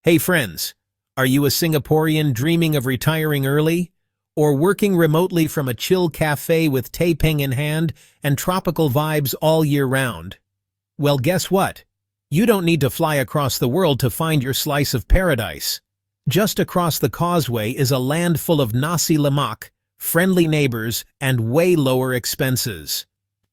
Hey friends, are you a Singaporean dreaming of retiring early? Or working remotely from a chill cafe with teh peng in hand and tropical vibes all year round? Well, guess what? You don't need to fly across the world to find your slice of paradise. Just across the Causeway is a land full of nasi lemak, friendly neighbors, and way lower expenses.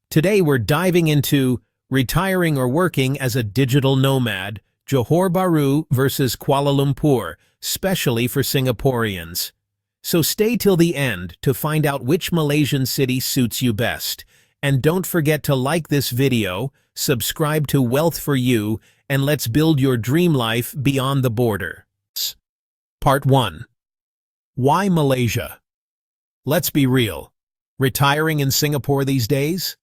Today we're diving into retiring or working as a digital nomad, Johor Bahru versus Kuala Lumpur, specially for Singaporeans. So stay till the end to find out which Malaysian city suits you best. And don't forget to like this video, subscribe to Wealth for You, and let's build your dream life beyond the border. Part 1. Why Malaysia? Let's be real. Retiring in Singapore these days?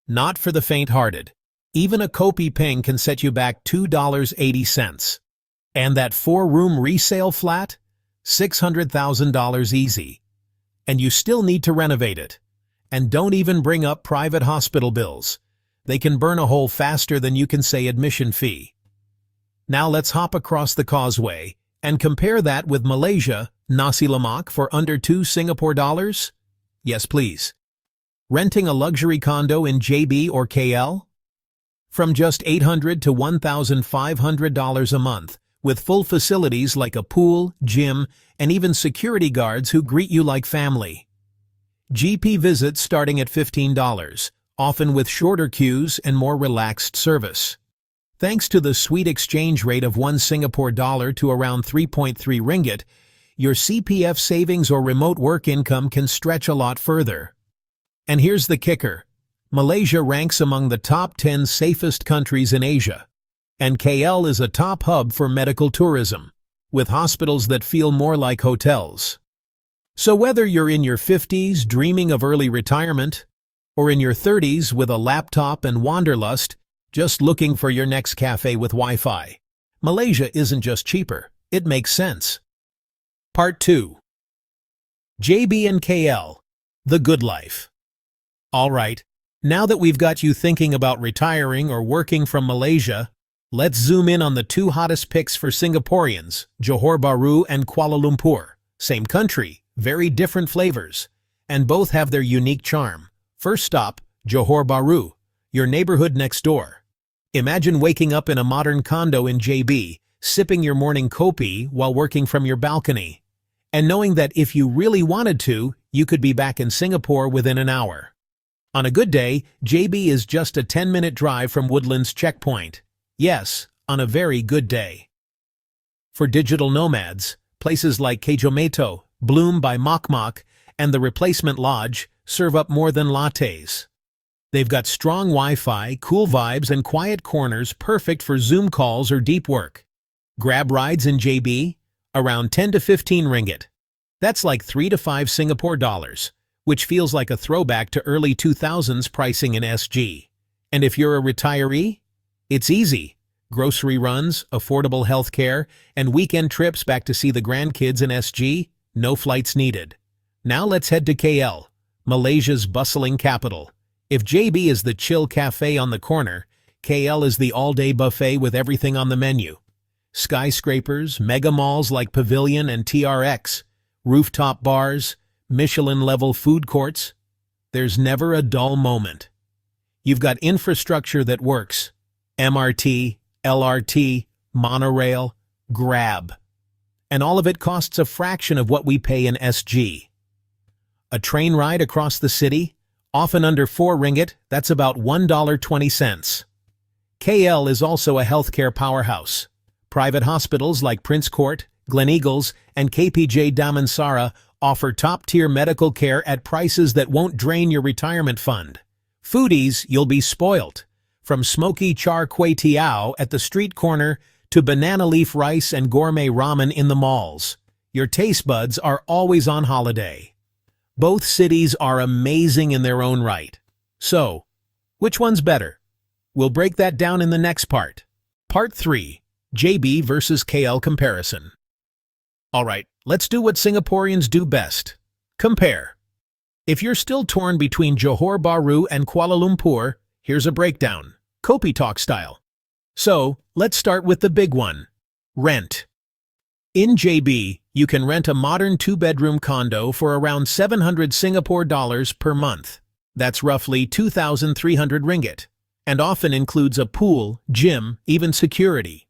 Not for the faint-hearted. Even a kopi peng can set you back $2.80. And that 4-room resale flat? $600,000 easy. And you still need to renovate it. And don't even bring up private hospital bills. They can burn a hole faster than you can say admission fee. Now let's hop across the Causeway and compare that with Malaysia, nasi lemak for under 2 Singapore dollars? Yes, please. Renting a luxury condo in JB or KL? From just $800 to $1,500 a month, with full facilities like a pool, gym, and even security guards who greet you like family. GP visits starting at $15, often with shorter queues and more relaxed service. Thanks to the sweet exchange rate of 1 Singapore dollar to around 3.3 ringgit, your CPF savings or remote work income can stretch a lot further. And here's the kicker. Malaysia ranks among the top 10 safest countries in Asia, and KL is a top hub for medical tourism, with hospitals that feel more like hotels. So whether you're in your 50s dreaming of early retirement, or in your 30s with a laptop and wanderlust, just looking for your next cafe with Wi-Fi, Malaysia isn't just cheaper, it makes sense. Part 2. JB and KL, the good life. All right. Now that we've got you thinking about retiring or working from Malaysia, let's zoom in on the two hottest picks for Singaporeans, Johor Bahru and Kuala Lumpur. Same country, very different flavors, and both have their unique charm. First stop, Johor Bahru, your neighborhood next door. Imagine waking up in a modern condo in JB, sipping your morning kopi while working from your balcony, and knowing that if you really wanted to, you could be back in Singapore within an hour. On a good day, JB is just a 10-minute drive from Woodlands checkpoint. Yes, on a very good day. For digital nomads, places like Causeway, Bloom by Mok, and the Replacement Lodge serve up more than lattes. They've got strong Wi-Fi, cool vibes, and quiet corners perfect for Zoom calls or deep work. Grab rides in JB? Around 10 to 15 ringgit. That's like 3 to 5 Singapore dollars. Which feels like a throwback to early 2000s pricing in SG. And if you're a retiree? It's easy. Grocery runs, affordable health care, and weekend trips back to see the grandkids in SG, no flights needed. Now let's head to KL, Malaysia's bustling capital. If JB is the chill cafe on the corner, KL is the all-day buffet with everything on the menu. Skyscrapers, mega malls like Pavilion and TRX, rooftop bars, Michelin-level food courts. There's never a dull moment. You've got infrastructure that works. MRT, LRT, monorail, Grab. And all of it costs a fraction of what we pay in SG. A train ride across the city, often under 4 ringgit, that's about $1.20. KL is also a healthcare powerhouse. Private hospitals like Prince Court, Gleneagles, and KPJ Damansara offer top-tier medical care at prices that won't drain your retirement fund. Foodies, you'll be spoilt. From smoky char kway teow at the street corner to banana leaf rice and gourmet ramen in the malls, your taste buds are always on holiday. Both cities are amazing in their own right. So, which one's better? We'll break that down in the next part. Part 3. JB versus KL comparison. All right, let's do what Singaporeans do best. Compare. If you're still torn between Johor Bahru and Kuala Lumpur, here's a breakdown, Kopi Talk style. So, let's start with the big one. Rent. In JB, you can rent a modern two-bedroom condo for around 700 Singapore dollars per month. That's roughly 2,300 ringgit, and often includes a pool, gym, even security.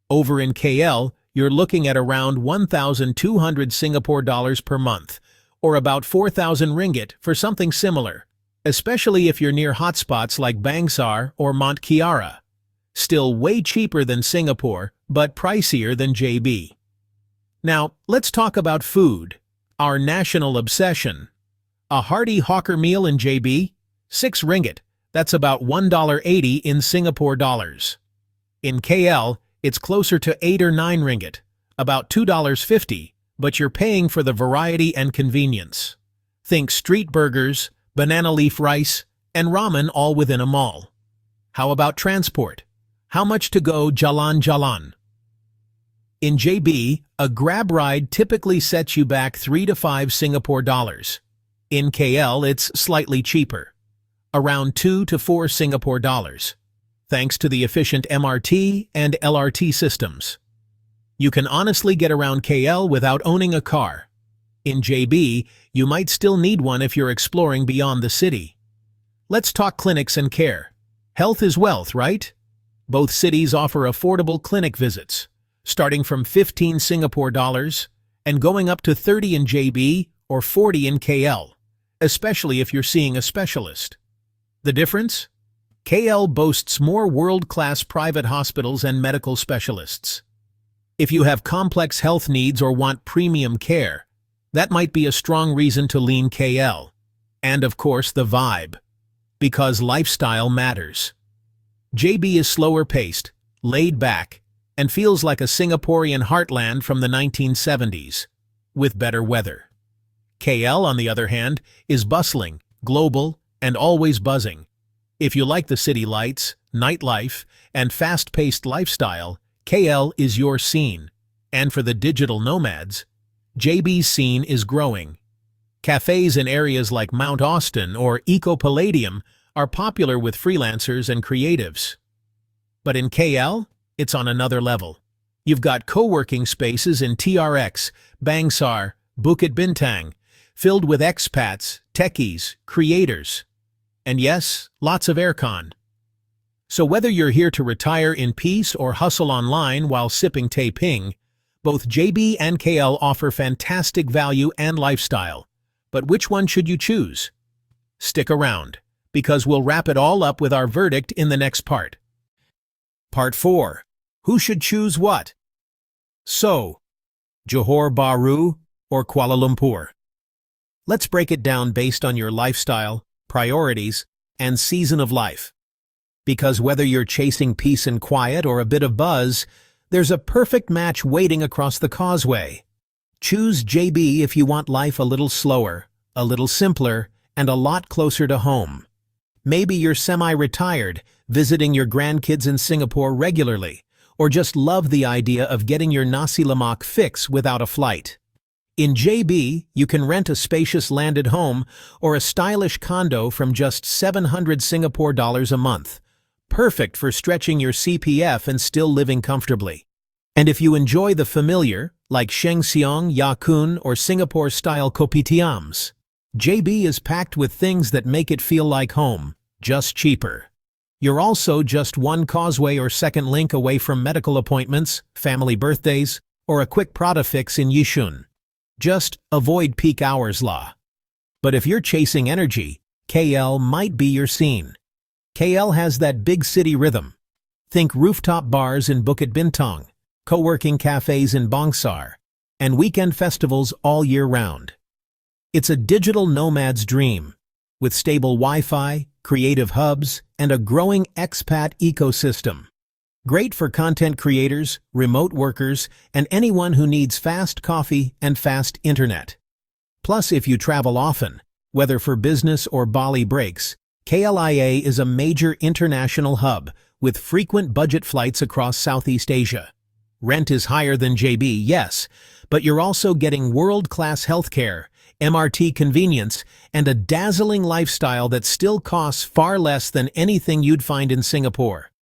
Over in KL, you're looking at around 1,200 Singapore dollars per month, or about 4,000 ringgit for something similar, especially if you're near hotspots like Bangsar or Mont Kiara. Still way cheaper than Singapore, but pricier than JB. Now, let's talk about food, our national obsession. A hearty hawker meal in JB? 6 ringgit. That's about $1.80 in Singapore dollars. In KL, it's closer to 8 or 9 ringgit, about $2.50, but you're paying for the variety and convenience. Think street burgers, banana leaf rice, and ramen all within a mall. How about transport? How much to go jalan-jalan? In JB, a Grab ride typically sets you back 3 to 5 Singapore dollars. In KL, it's slightly cheaper, around 2 to 4 Singapore dollars, thanks to the efficient MRT and LRT systems. You can honestly get around KL without owning a car. In JB, you might still need one if you're exploring beyond the city. Let's talk clinics and care. Health is wealth, right? Both cities offer affordable clinic visits, starting from 15 Singapore dollars and going up to 30 in JB or 40 in KL, especially if you're seeing a specialist. The difference? KL boasts more world-class private hospitals and medical specialists. If you have complex health needs or want premium care, that might be a strong reason to lean KL. And of course the vibe, because lifestyle matters. JB is slower paced, laid back, and feels like a Singaporean heartland from the 1970s, with better weather. KL, on the other hand, is bustling, global, and always buzzing. If you like the city lights, nightlife, and fast-paced lifestyle, KL is your scene. And for the digital nomads, JB's scene is growing. Cafés in areas like Mount Austin or Eco Palladium are popular with freelancers and creatives. But in KL, it's on another level. You've got co-working spaces in TRX, Bangsar, Bukit Bintang, filled with expats, techies, creators. And yes, lots of aircon. So whether you're here to retire in peace or hustle online while sipping teh ping, both JB and KL offer fantastic value and lifestyle. But which one should you choose? Stick around, because we'll wrap it all up with our verdict in the next part. Part 4. Who should choose what? So, Johor Bahru or Kuala Lumpur? Let's break it down based on your lifestyle, priorities, and season of life. Because whether you're chasing peace and quiet or a bit of buzz, there's a perfect match waiting across the Causeway. Choose JB if you want life a little slower, a little simpler, and a lot closer to home. Maybe you're semi-retired, visiting your grandkids in Singapore regularly, or just love the idea of getting your nasi lemak fix without a flight. In JB, you can rent a spacious landed home or a stylish condo from just 700 Singapore dollars a month. Perfect for stretching your CPF and still living comfortably. And if you enjoy the familiar, like Sheng Siong, Ya Kun, or Singapore-style kopitiams, JB is packed with things that make it feel like home, just cheaper. You're also just one causeway or second link away from medical appointments, family birthdays, or a quick Prada fix in Yishun. Just avoid peak hours law. But if you're chasing energy, KL might be your scene. KL has that big city rhythm. Think rooftop bars in Bukit Bintang, co-working cafes in Bangsar, and weekend festivals all year round. It's a digital nomad's dream, with stable Wi-Fi, creative hubs, and a growing expat ecosystem. Great for content creators, remote workers, and anyone who needs fast coffee and fast internet. Plus, if you travel often, whether for business or Bali breaks, KLIA is a major international hub with frequent budget flights across Southeast Asia. Rent is higher than JB, yes, but you're also getting world-class healthcare, MRT convenience, and a dazzling lifestyle that still costs far less than anything you'd find in Singapore.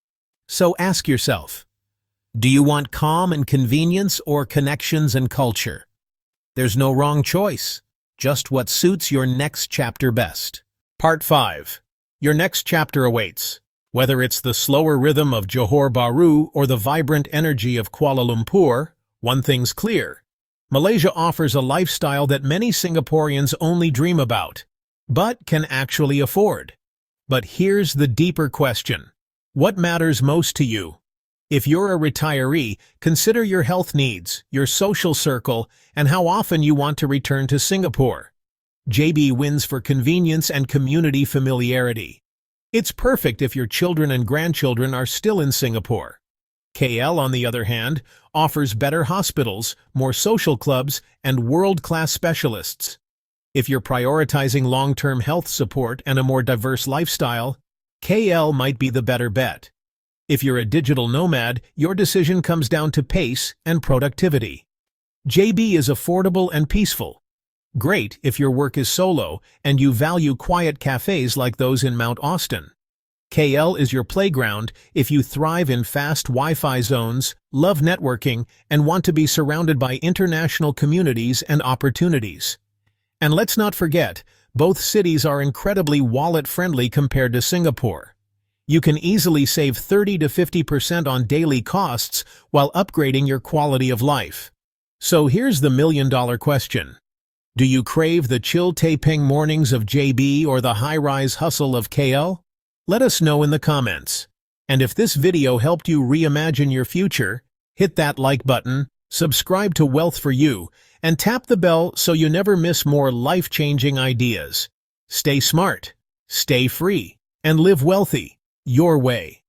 So ask yourself, Do you want calm and convenience or connections and culture? There's no wrong choice, just what suits your next chapter best. Part 5. Your next chapter awaits. Whether it's the slower rhythm of Johor Bahru or the vibrant energy of Kuala Lumpur, one thing's clear. Malaysia offers a lifestyle that many Singaporeans only dream about, but can actually afford. But here's the deeper question. What matters most to you? If you're a retiree, consider your health needs, your social circle, and how often you want to return to Singapore. JB wins for convenience and community familiarity. It's perfect if your children and grandchildren are still in Singapore. KL, on the other hand, offers better hospitals, more social clubs, and world-class specialists. If you're prioritizing long-term health support and a more diverse lifestyle, KL might be the better bet. If you're a digital nomad, your decision comes down to pace and productivity. JB is affordable and peaceful. Great if your work is solo and you value quiet cafes like those in Mount Austin. KL is your playground if you thrive in fast Wi-Fi zones, love networking, and want to be surrounded by international communities and opportunities. And let's not forget, both cities are incredibly wallet-friendly compared to Singapore. You can easily save 30 to 50% on daily costs while upgrading your quality of life. So here's the million-dollar question. Do you crave the chill taping mornings of JB or the high-rise hustle of KL? Let us know in the comments. And if this video helped you reimagine your future, hit that like button, subscribe to Wealth for You, and tap the bell so you never miss more life-changing ideas. Stay smart, stay free, and live wealthy your way.